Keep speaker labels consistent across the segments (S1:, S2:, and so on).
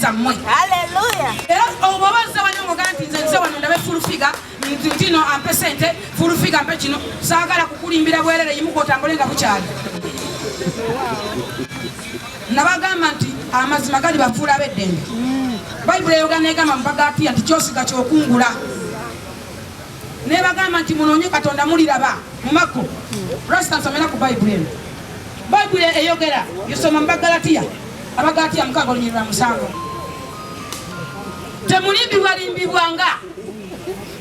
S1: Hallelujah. Era obabaza banongo ganti nze wano ndabe furufiga ntino ampesente furufiga mpe kino saagala kukulimbira bwerere yimuko otambulenga bukyali. Nabagamba nti amazima gali bafuula beddembe. Bayibuli eyogana egamba mu Bagaatiya nti kyosiga kyokungula. Ne bagamba nti munoonye Katonda muliraba mu Makko. Rasta nsomera ku Bayibuli eno. Bayibuli eyogera yosoma mu Bagaatiya. Abagaatiya 6:7. Temulimbibwalimbibwanga.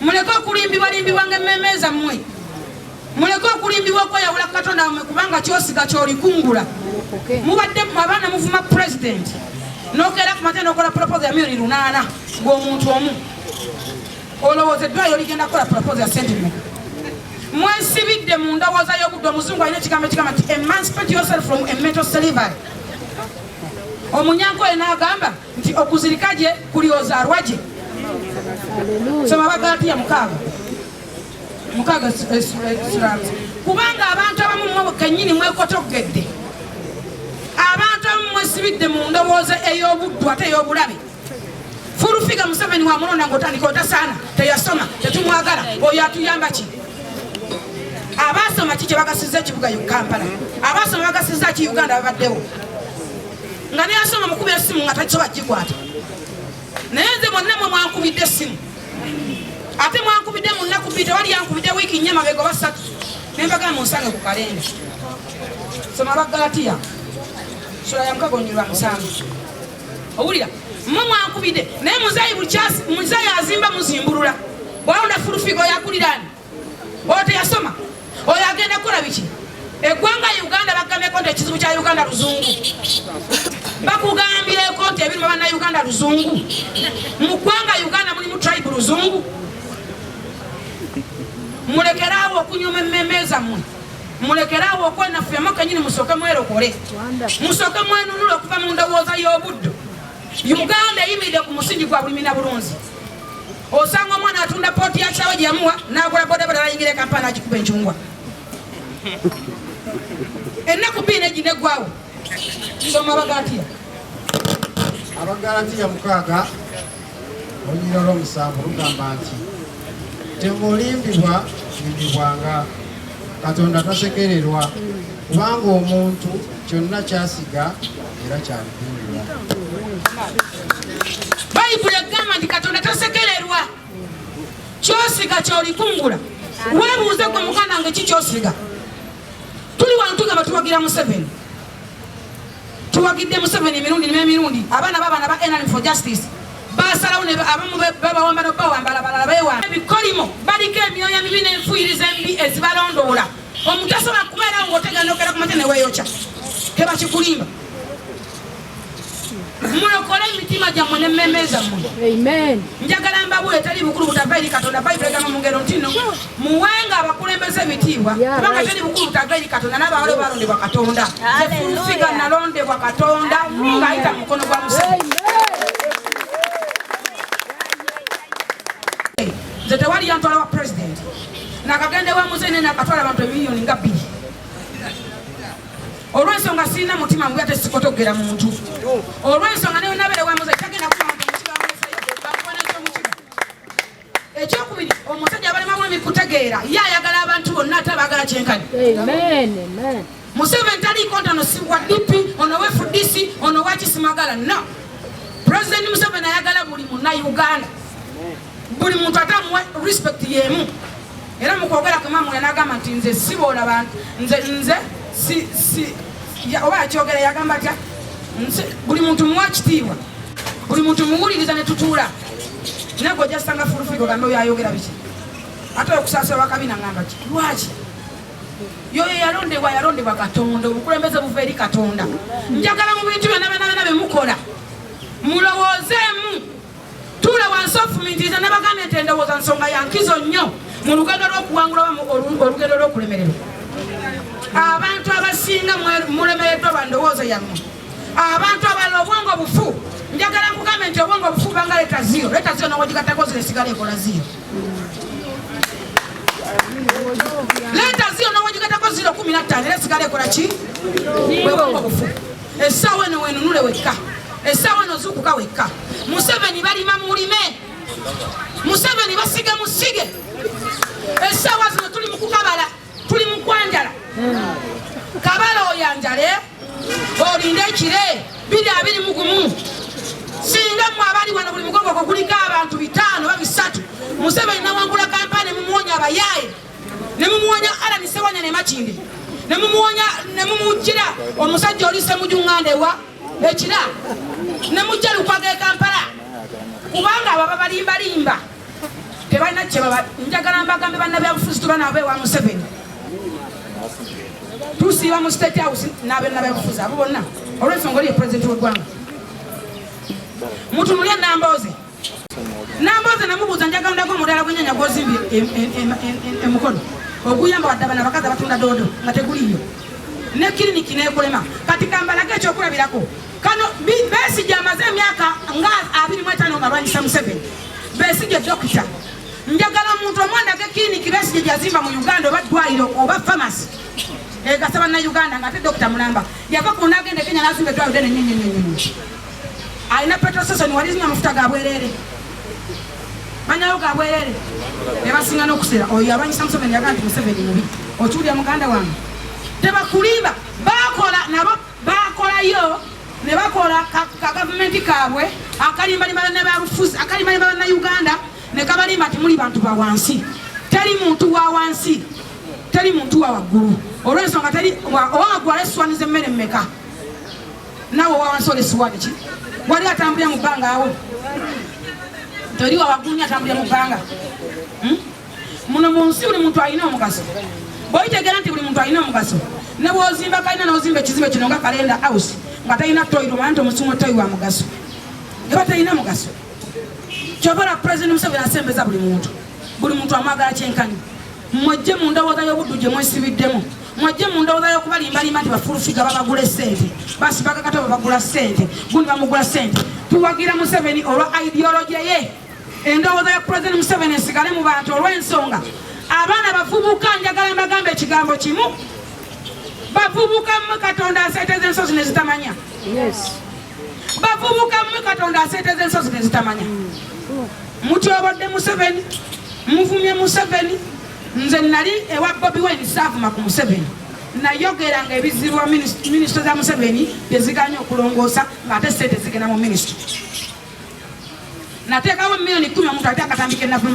S1: Muleke okulimbibwalimbibwanga emmeme zammwe. Muleke okulimbibwa okweyawula Katonda wammwe kubanga kyosiga kyolikungula. Mubadde abaana muvuma president. Nokeera ku mate n'okola proposal ya $800 ng'omuntu omu. Olowooza eddwaliro ligenda kukola proposal ya sentiment. Mwesibidde mu ndowooza y'obudde omuzungu alina ekigambo ekigamba nti emancipate yourself from a mental slavery. Omunyanko n'agamba nti okuzirika gye kulyoza arwaje. Soma Bagaatiya 6:6. Kubanga abantu abamu mmwe kennyini mwekotogedde. Abantu abamu mwesibidde mu ndowooza ey'obuddu ate ey'obulabe. Furufiga Museveni wa mulonda ng'otandika otasaana teyasoma tetumwagala oyo atuyamba ki? Abaasoma ki kye bagasizza ekibuga Kampala? Abaasoma bagasizza ki Uganda babaddewo? Nga ne yasoma mukubi essimu nga takisoba kikwata. Naye nze bonna mwe mwankubidde essimu. Ate mwankubidde mu nnaku bbiri tewali yankubidde wiiki 4 mabega oba 3. Ne mbagamba munsange ku kalenda. Soma Bagaatiya sura ya 6:7. Owulira mmwe mwankubidde naye muzayi azimba muzimbulula. Bwalonda furufiga oyo akuliraani. Oyo teyasoma. Oyo agenda kukola biki? Eggwanga Uganda bagambeko nti ekizibu kya Uganda luzungu. Bakugambireko nti ebirimu banna Uganda luzungu. Mu ggwanga Uganda mulimu tribe luzungu. Mulekeraawo okunyuma emmeme zammwe. Mulekeraawo okwenafuyamu kennyini musooke mwerokole. Musooke mwenunula okuva mu ndowooza y'obuddu. Uganda eyimiridde ku musingi gwa bulimi na bulunzi. Osanga omwana atunda pooti ya kisawo gye yamuwa n'agula bodaboda n'ayingira e Kampala n'agikuba encungwa. Ennaku bbiri n'egi neggwawo. Soma Bagaatiya.
S2: Abagalaatiya 6:7 lugamba nti temulimbibwa limbibwanga Katonda tasekererwa kubanga omuntu kyonna kyasiga era kyalikungula.
S1: Bayibuli egamba nti Katonda tasekererwa kyosiga kyolikungula. Weebuuze gwe muganda wange ki kyosiga? Tuli wano tugamba tuwagira Museveni. Tuwagidde Museveni emirundi n'emirundi. Abaana b'abaana ba Energy for Justice basalawo ne abamu babawamba n'obawambala abalala beewamba. Ebikolimo baliko emyoyo emibi n'enfuuyiriza embi ezibalondoola. Omuntu asobola kubeerawo ng'otegana okera ku mate ne weeyokya. Tebakikulimba. Mulokole emitima gyammwe n'emmeme zammwe.
S3: Amen.
S1: Njagala mbabuule teri bukulu butava eri Katonda. Bayibuli egamba mu ngero nti nno muwenga abakulembeze ebitiibwa kubanga teri bukulu butava eri Katonda n'abawale balondebwa Katonda. Furufiga nalondebwa Katonda ng'ayita mu mukono gwa Museveni. Nze tewali yantwala wa president nakagende wa Museveni nakatwala abantu emiliyoni nga 2. Olw'ensonga sirina mutima mubi ate sikotogera muntu. Olw'ensonga newe nabere wa Museveni tagenda kuba muntu mukiga bakubona ekyomukiga. Ekyokubiri omusajja abalema bwemi kutegeera ye ayagala abantu bonna ate abaagala kyenkani.
S3: Amen.
S1: Museveni taliiko nti ono si wa DP ono wa FDC ono wa Kisimagala. No. President Museveni ayagala buli munna Uganda. Buli muntu atamuwa respect yemu. Era mukwogera kama mwe nagamba nti nze siboola bantu nze oba akyogera yagamba atya buli muntu muwa kitiibwa buli muntu muwuliriza ne tutuula naye ojja sanga fulufigo gambe oyo ayogera biki ate okusaasira wakabina ngamba ki lwaki yoyo yalondebwa Katonda obukulembeze buva eri Katonda njagala mu bintu byonna bye mukola mulowoozeemu tuula wansi ofumintiriza ne bagambye nti endowooza nsonga yankizo nnyo mu lugendo lw'okuwangula oba olugendo lw'okulemererwa abantu abasinga mulemereddwa bandowooza yammwe abantu abalala obwongo bufu njagala nkugambe nti obwongo bufu banga leta zero nowagigattakozi nesigala ekola zero leta zero nowagigattako 0.15 era esigala ekola ki bwebwongo bufu essaawa eno wenunule wekka essaawa eno zukuka wekka Museveni balima mulime Museveni basige musige essaawa zino tuli mukukabala tuli mukwanjala kabala oyanjale olinde ekire 221 singa mwe abali wano buli mugongo ko kuliko abantu 5 oba 3 Museveni nawangula kampani mumuwonya abayaaye ne mumuwonya Alani Sewanya ne Makinde ne mumujira omusajja olise mujungande wa ekira ne mujja Lukwago Kampala kubanga ababa balimba tebalina kye baba njagala mbagambe bannabyabufuzi tubana abeewa Museveni tusiiba mu State House n'abannabyabufuzi abo bonna olw'ensonga oli pulezidenti w'eggwanga mutunulye Namboze namubuuza njagala ndako omudala gw'ennyanya gw'ozimbye emukono oguyamba wadde abana abakazi abatunda doodo nga teguliyo ne kiriniki n'ekulema kati kambalage ekyokulabirako kano Besigye amaze emyaka nga 25 nga alwanyisa Museveni Besigye dokita njagala omuntu omwandage kiriniki Besigye gyazimba mu Uganda oba ddwaliro oba famasi egasaba na Uganda nga ate dokita mulamba yava ku nagende Kenya n'azimba eddwaliro ddene alina petrol station walizinya amafuta ga bwerere manyayo ga bwerere ne basinga n'okusera oyo alwanyisa Museveni yagaa nti Museveni mubi okiwulira muganda wange tebakulimba bakolayo ne bakola ka gavumenti kaabwe akalimbalimba ne babufuzi akalimbalimba na Uganda ne kabalimba nti muli bantu ba wansi teri muntu wa wansi teri muntu wa waggulu olw'ensonga teri owawaggulu aleswaniza emmere mmeka nawe wawansi oleswani ki wali atambulira mu bbanga awo teri wawaggulu atambulira mu bbanga muno mu nsi buli muntu alina omugaso bw'oyitegeera nti buli muntu alina omugaso ne bw'ozimba kalina n'ozimba ekizimbe kino nga kalenda house nga talina toyiro manya nti omusingo toyi wa mugaso eba talina mugaso kyobala pulezidenti Museveni asembeza buli muntu amwagala kyenkani mwejje mu ndowooza y'obuddu gye mwesibiddemu mwejje mu ndowooza y'okubalimbalimba nti bafulufiga babagula essente basibaga katoba bagula ssente gundi bamugula ssente tuwagira Museveni olwa ideology ye endowooza ya pulezidenti Museveni esigale mu bantu olw'ensonga abaana bavubuka njagala mbagambe ekigambo kimu bavubuka mmwe Katonda aseeteza ensozi ne zitamanya bavubuka mmwe Katonda aseeteza ensozi ne zitamanya mutyobodde Museveni muvumye Museveni nze nali ewa Bobi Wine saavuma ku Museveni nayogera nga ebizibwa minisito za Museveni byeziganye okulongoosa ng'ate sente zigenda mu minisito nateekawo $10,000 omuntu ate akatambika ennafu